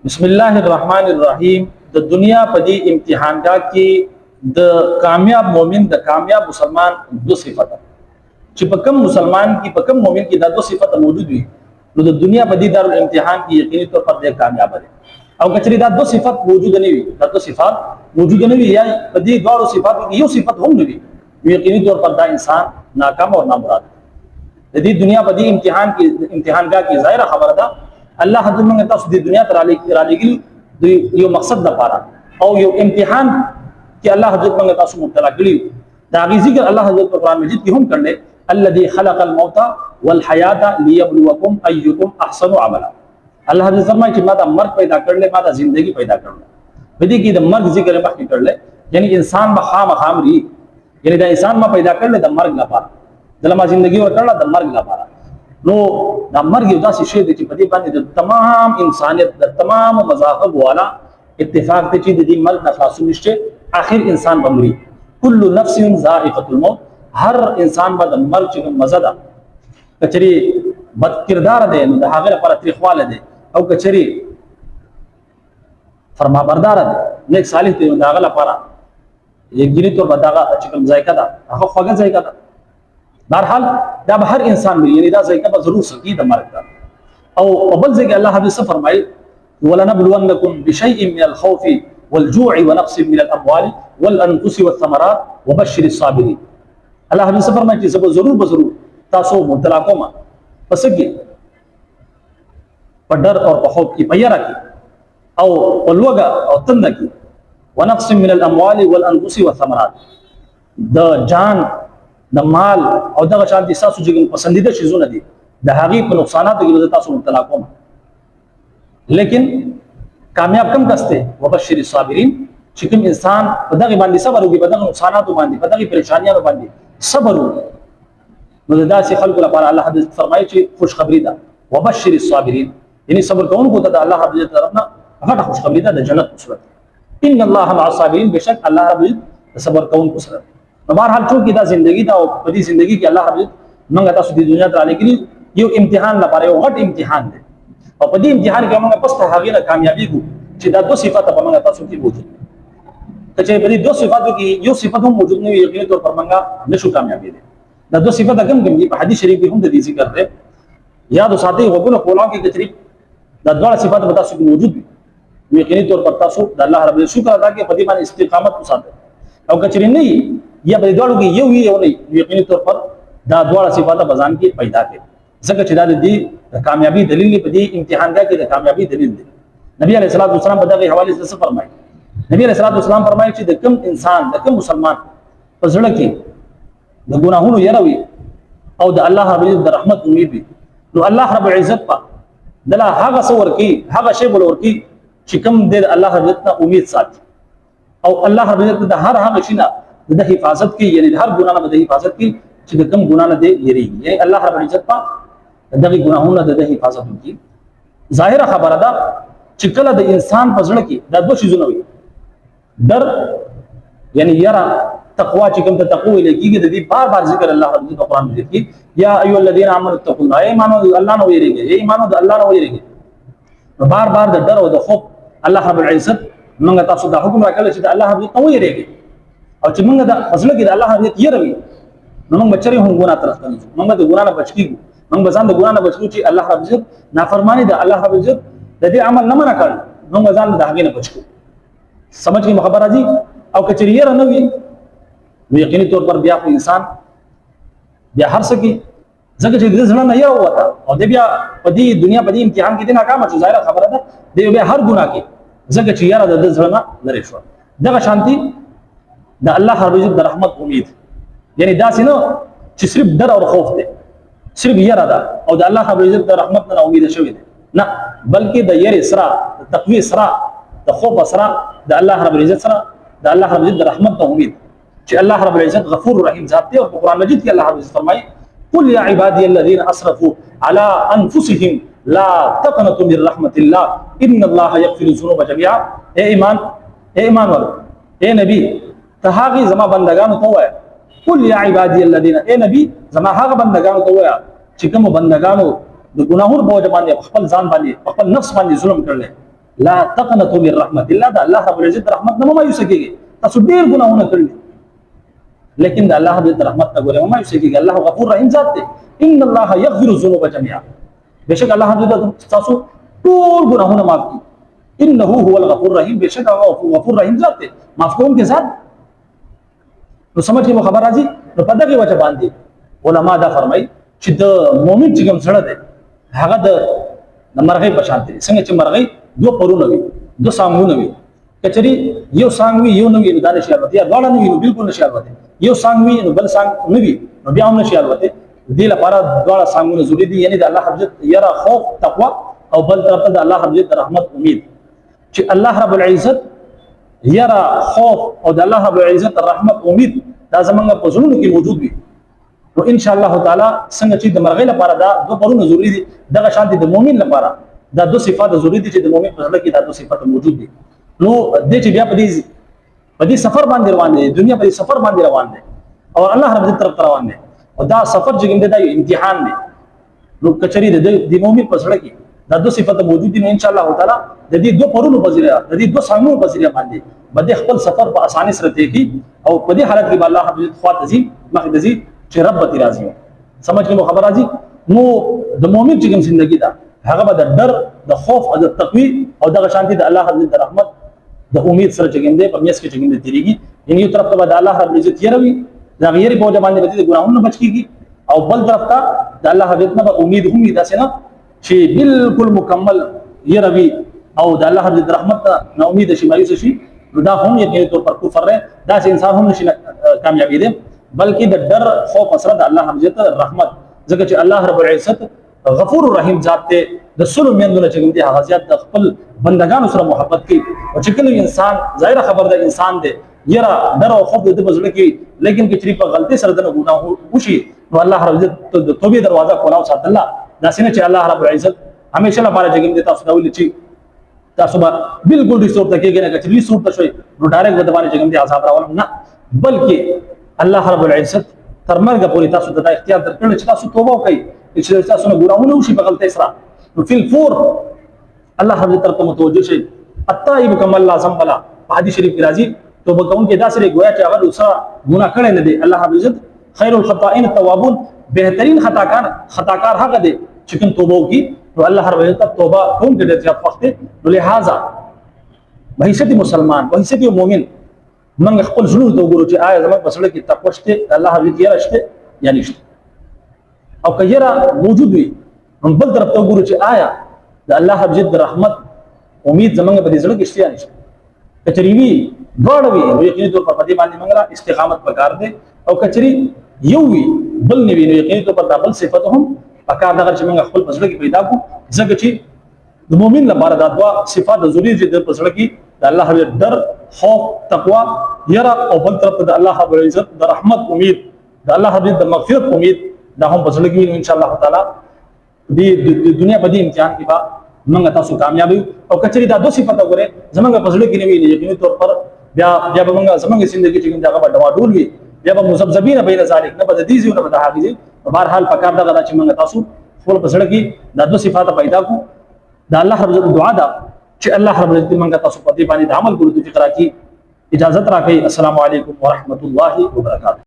बिस्मिल्लाहिर्रहमानिर्रहीम। द दुनिया पदी इम्तिहान का कि द कामयाब मोमिन द कामयाब मुसलमान दो सिफत ची पकम मुसलमान की पकम मोमिन की दो सिफत मौजूद हुई तो द दुनिया पदी दारुल इम्तिहान की यकीनी तौर पर दे कामयाब है। और कचरी दा दो सिफत मौजूद नहीं हुई, दा दो सिफत मौजूद नहीं हुई या पदी दो सिफत की यो सिफत हम नहीं यकीनी तौर पर दा इंसान नाकाम और नामुराद। यदि दुनिया पदी इम्तिहान का की ज़ाहिर खबर था अल्लाह हद में दी दुनिया तराली यो मकसद द पारा और यो इम्तिहान कि अल्लाह हजरत में तासु मुब्तला करी दागी जिक्र अल्लाह हजरत कुरान मजीद की हम कर ले अल्लज़ी खलक़ल मौता वल हयाता लियब्लुवकुम अय्युकुम अहसनु अमला। अल्लाह हजरत फरमाए कि मादा मर्द पैदा कर ले, मादा जिंदगी पैदा कर ले। विधि की द मर्द जिक्र बाकी कर ले यानी इंसान में खाम री यानी द इंसान में पैदा कर ले द मर्द ला पारा दलमा जिंदगी और करला द मर्द ला पारा नो द मर्ग उदासी शे दे पदी बानी द तमाम इंसानियत द तमाम मज़ाहब वाला इत्तेफाक ते चीज दी मर्ग ना खासु निश्चय आखिर इंसान बमरी कुल्लु नफ्सिन ज़ाइक़तुल मौत। हर इंसान बाद मर्ग चिकन मज़दा कचरी बद किरदार दे न हागरे पर त्रिखवाल दे और कचरी फरमा बरदार दे नेक सालिह ते दागला पारा एक गिरी तो बदागा चिकन जायका दा आखो खगा जायका दा बहरहाल जब हर इंसान में यानी जायका पर जरूर सकी द मर्ग का और अव्वल से अल्लाह हबीब से फरमाई वलनबलुवन्नकुम बिशैइन मिनल खौफि वल जू'i व नक्सिन मिनल अमवालि वल अनफुसि वस समरात व बश्शिरिस साबिरीन। अल्लाह हबीब से फरमाई कि सब जरूर तासो मुब्तला को मा पसगी पर डर और खौफ की पैया रखी और अलवगा और तंदा की व नक्सिन मिनल अमवालि वल अनफुसि वस समरात द जान द माल और द शांति सासु जिगन पसंदीदा चीजों नदी द हागी पर नुकसानात की वजह तासु मुब्तला को मा। लेकिन कामयाब कम कस्ते वबश्शिर साबिरीन चिकम इंसान बदगी बांधी सबर होगी बदगी नुकसानात बांधी बदगी परेशानियां बांधी सबर होगी मज़दा से खल्क़ पर अल्लाह हदीस फरमाई ची खुशखबरी दा वबश्शिर साबिरीन यानी सबर कौन को दा अल्लाह हदीस तरफना हटा खुशखबरी दा जन्नत कुसरत इन अल्लाह मअ साबिरीन बेशक अल्लाह हदीस सबर कौन कुसरत। बहरहाल चूंकि दा जिंदगी दा पदी जिंदगी की अल्लाह हदीस मंगता सुदी दुनिया तराले के लिए यो इम्तिहान ला पारे वो हट इम्तिहान दे और पदी इम्तिहान के मंगा पस्त हागी ना कामयाबी को चिदा दो सिफात मंगा ता सुकी मौजूद कचे पदी दो सिफातों की यो सिफत हम मौजूद नहीं यकीनी तौर पर मंगा नशु कामयाबी दे दा दो सिफत अगम गम की हदीस शरीफ की हम दी जिक्र रहे याद साथी होगुन कोला की कचरी दा द्वारा सिफात बता सुकी मौजूद भी यकीनी तौर पर तासु अल्लाह रब शुक्र अदा के पदी मान इस्तिकामत को साथ और कचरी नहीं या पदी द्वारा की ये हुई है नहीं यकीनी तौर पर दा द्वारा सिफात बजान की पैदा के जगह चिदा दी कामयाबी दलील पदी इम्तिहान का की कामयाबी दलील दे नबी अलैहिस्सलातु वस्सलाम बदा के हवाले से फरमाए नबी अलैहिस्सलातु वस्सलाम फरमाए कि दकम इंसान दकम मुसलमान पजड़ के द गुनाहों यरवी और द अल्लाह रब द रहमत उम्मीद भी तो अल्लाह रब इज्जत पा दला हागा सवर की हागा शे बोलवर की चिकम दे अल्लाह रब इज्जत ना उम्मीद साथ और अल्लाह रब इज्जत द हर हागा शिना द हिफाजत की यानी हर गुनाह ना द हिफाजत की चिकम गुनाह ना दे येरी यानी अल्लाह रब इज्जत पा दगी गुनाहों ना द हिफाजत की जाहिर खबर अदा चिकला द इंसान पजड़ की द दो चीजों हुई डर यानी यरा तकवा चिकम द तकवा लेकी के दी बार बार जिक्र अल्लाह रब इज्जत कुरान में की या अय्युहल्लज़ीना आमनु तक़ुल्लाह ए मानो अल्लाह ने येरेगे ए मानो अल्लाह ने येरेगे बार बार द डर और द खौफ अल्लाह रब इज्जत मंगा तासु द हुक्म रखले से अल्लाह रब इज्जत येरेगे और चिमंगा द फजल की अल्लाह रब इज्जत ये रवि नमंग बच्चे हम गुनाह तरफ मंगा द गुनाह ना बचकी मंग बजान द गुनाह ना बचकू ची अल्लाह रब इज्जत नाफरमानी द अल्लाह रब इज्जत द दे अमल न मना कर मंग बजान द आगे ना बचकू समझ की खबर आजी और कचरिया रनवी यकीनी तौर पर बिया कोई इंसान बिया हर सकी जगह जगह झना नहीं हुआ था और दे बिया पदी दुनिया पदी इम्तिहान की दिन नाकाम है जाहिर खबर है दे बिया हर गुनाह की जगह चियारा द झना नरेश्वर जगह शांति द अल्लाह रब इज्जत द रहमत उम्मीद यानी दा सिनो सिर्फ डर और खौफ दे सिर्फ ये रदा और द अल्लाह रब इज्जत द रहमत ना उम्मीद शवी दे ना बल्कि द यर इसरा तकवी इसरा द खौफ असरा द अल्लाह रब इज्जत सरा द अल्लाह रब इज्जत द रहमत ना उम्मीद कि अल्लाह रब्बुल इज्जत गफूर रहीम जाते और कुरान मजीद के अल्लाह रब्बुल इज्जत फरमाए कुल या इबादियल्लज़ीना असरफू अला अनफुसिहिम ला तक़नतु मिर रहमतिल्लाह इन्नल्लाह यग़फिरु ज़ुनूबा जमीआ। ए ईमान वालो ए नबी तहागी जमा बंदगान तो है कुल या इबादियल्लज़ीना ए नबी जमा हागा बंदगान तो है चिकम बंदगानो गुनाहों बोझ बांधे खपल जान बांधे खपल नफ्स बांधे जुल्म कर ले لا تقنطوا من رحمت الله، دا الله رب العزت رحمت نه مایوسه کیږي. تاسو ډیر ګناهونه کړی لیکن دا الله رب رحمت نه ګوره مایوسه کیږي. الله غفور رحیم ذات دی. ان الله یغفر الذنوب جميعا، بشک الله رب تاسو ټول ګناهونه معاف کړي. انه هو الغفور الرحیم، بشک هغه غفور رحیم ذات دی، معاف کوونکی ذات. نو سمجھ کې خبر راځي. نو په دغه وجه باندې علما دا فرمایي چې د مؤمن چې کوم سره دی هغه د مرغۍ په شان دی. څنګه چې مرغۍ دو پرونه وي، دو سانګونه وي، کچري یو سانګ وي یو نو وي نو دا نشي الوته، یا دواړه نو وي نو بالکل نشي الوته. یو سانګ وي نو بل سانګ نو وي نو بیا هم نشي الوته. دې لپاره دواړه سانګونه ضروري دي، یعنی د الله رب عزت یرا خوف تقوا، او بل طرف ته د الله رب عزت رحمت امید. چې الله رب العزت یرا خوف او د الله رب العزت رحمت امید دا زمونږ په زړونو کې موجود وي، نو ان شاء الله تعالی څنګه چې د مرغۍ لپاره دا دو پرونه ضروري دي، دغه شان د مؤمن لپاره دا دو صفات ضروري دي چې د مؤمن په زړه کې دا دو صفات موجود دي. نو دې چې بیا په دې سفر باندې روان دي، دنیا په سفر باندې روان دي او الله رب عزت طرف روان دي، او دا سفر چې کوم دی دا یو امتحان دی. نو کچري د مؤمن په زړه کې دا دو صفات موجود دي، نو ان شاء الله تعالی د دې دو پرونو په ذریعہ د دې دو سامو په ذریعہ باندې بده خپل سفر په اسانۍ سره تیر کی، او په دې حالت کې الله رب عزت خوا تزي مخ دزي چې رب ته راضي. سمجھ کې خبر راځي. نو د مؤمن چې کوم ژوندۍ ده هغه به د ډر، د خوف او د تقوی او دغه شانتي د الله رب عزت رحمت د امید سره چې کوم دی په میاس کې چې کوم دی تیریږي. یعنی یو طرف ته د الله رب عزت يروي، دا غیر په وجه باندې د ګناهونو بچ کیږي، او بل طرف ته د الله رب عزت نه امید هم داسې نه چې بالکل مکمل يروي او د الله رب عزت رحمت نه امید شي مایوس شي. نو دا هم یقیني طور پر کفر ہے، دا سے انسان هم نشي کامیابی دي، بلکې د ډر خوف سره د الله رب عزت رحمت، ځکه چې الله رب العزت غفور رحیم ذات ته د سلو میندونه چې کوم دي هغه زیات د خپل بندگانو سره محبت کوي. او چې کله انسان ظاهر خبر ده انسان دی یرا ډر او خوف د بزړه کې، لیکن کچري په غلطي سره د ګناه وشي نو الله رب عزت د توبې دروازه کولاو ساتل الله دا سینه چې الله رب العزت همیشه لپاره چې کوم دي تاسو دا ولې چې تاسو به بالکل ریسور ته کېږئ نه، کچري ریسور ته شوي نو ډایرکټ د باندې چې کوم دي عذاب راولم نه، بلکې الله رب العزت تر مرګ پورې تاسو ته دا اختیار درکړل چې تاسو توبه وکړئ، چې تاسو نه ګناهونه وشي په غلطۍ سره. نو فی الفور الله رب عزت طرف متوجه شي. التائب کما لا ذنب له، په حدیث شریف کې راځي توبه کوونکی داسې گویا چې هغه دوسرا ګناه کړی نه دی. الله رب عزت خیر الخطائین التوابون، بهترین خطاکار هغه دی چې کوم توبه وکړي. نو الله رب عزت توبه کوونکی ډېر زیات وخت دی. نو لہذا بحیثیت مسلمان، بحیثیت مؤمن، موږ خپل زړه ته وګورو چې آیا زموږ په زړه کې تقوا شته، الله رب عزت یې راشته یا نشته، او کجرا موجود وي هم بل طرف ته وګورو چې آیا د الله رب عزت رحمت امید زموږ په دې زړه کې شته یا نشته. کچري وي دواړه وي نو یقیني طور پر دې باندې موږ استقامت پکار دی، او کچري یو وي بل نه وي نو یقیني طور پر دبل صفات هم پکار دغه چې موږ خپل په زړه کې پیدا کو، ځکه چې د مؤمن لپاره دا دوا صفات ضروري دي د په زړه کې د الله رب ډر، خوف، تقوا، یرا، او بل طرف د الله رب العزت د رحمت امید، د الله رب د مغفرت امید دا هم په زړه کې ان شاء الله تعالی د دنیا په دې امتحان کې به موږ تاسو کامیاب یو. او کچري دا دوه صفات وګوره زمونږ په زړه کې نه وي یقیني طور پر بیا به موږ زمونږ ژوندۍ کې کوم ځای به ډول وي، بیا به مذبذبین بین ذلک، نه به د دې ځای نه به د هغه ځای. په هر حال پکار دا چې موږ تاسو خپل په زړه کې دا دوه صفات پیدا کو. دا الله رب عزت دعا ده چې الله رب عزت موږ تاسو په دې باندې عمل کولو ته راکړي. اجازه راکړئ. السلام علیکم ورحمت الله وبرکاته.